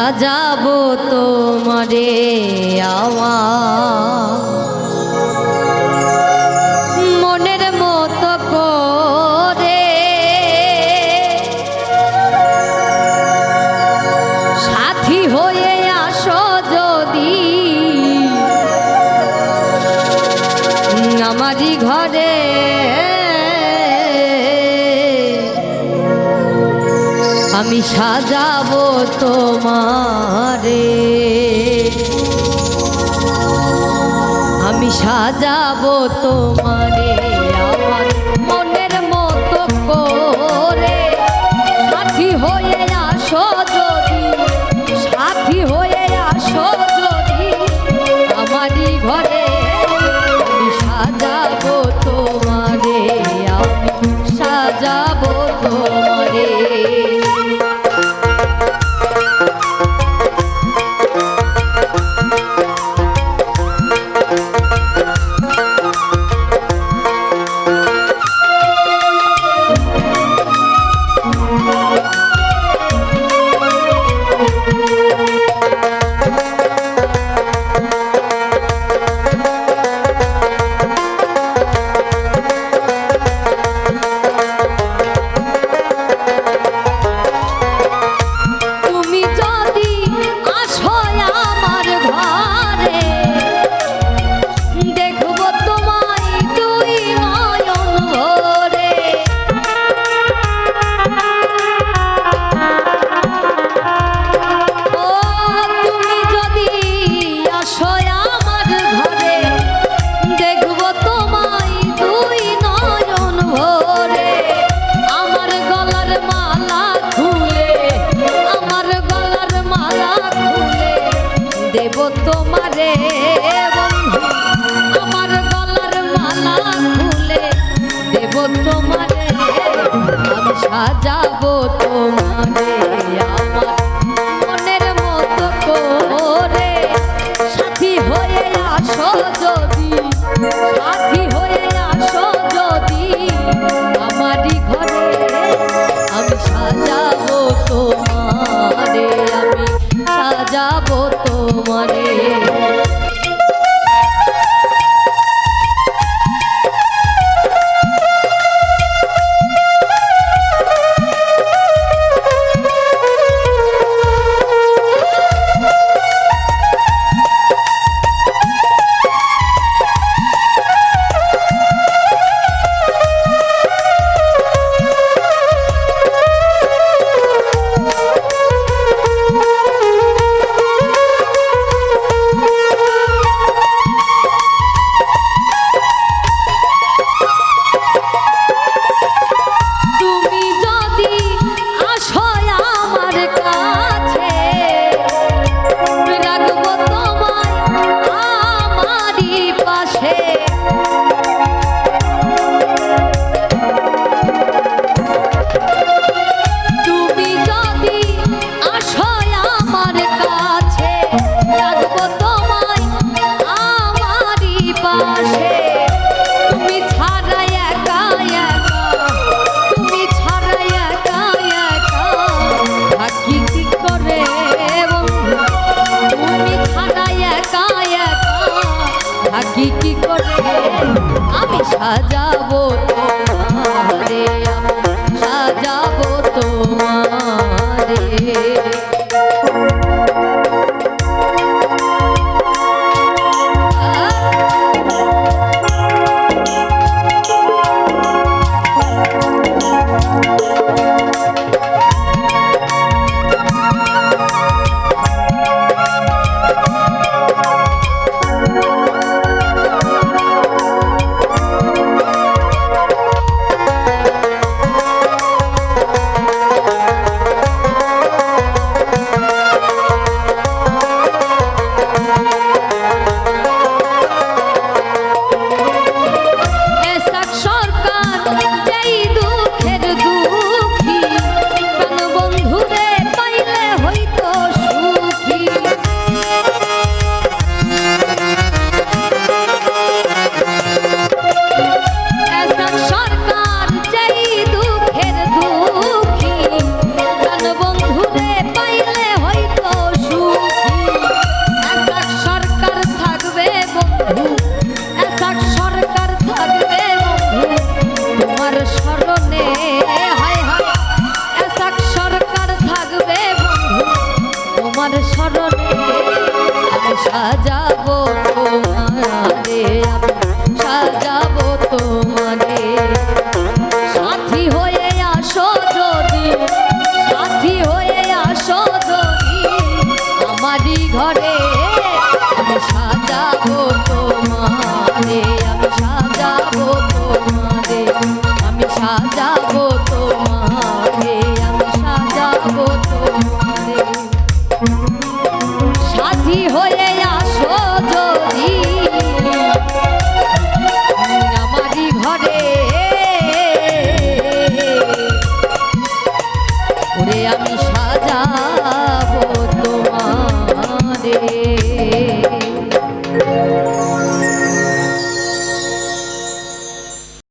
সাজাবো তোমারে আমার মনের মতো করে, সাথী হয়ে আসো যদি আমারই ঘরে। আমি সাজাবো তোমারে, আমি সাজাবো তোমারে আমার মনের মতো করে, সাথী হয়ে আসো যদি, সাথী হয়ে আসো যদি আমারই ঘরে। আমি সাজাবো তোমারে, আমি সাজাবো তোমারে। দেব তোমারে বন্ধু আমার গলার মালা খুলে, দেব তোমারে আমি সাজাবো তোমারে আমার মনের মতো করে, সাথী হয়ে আসো যদি, সাথী হয়ে আসো যদি আমারই ঘরে। আমি সাজাবো তোমারে, আমি সাজাবো তোমারে। কি করে আমি সাজাবো তোমারে, আমি সাজাবো তোমারে। হয়ে আসো যদি আমারই ঘরে, ওরে আমি সাজাবো তোমারে।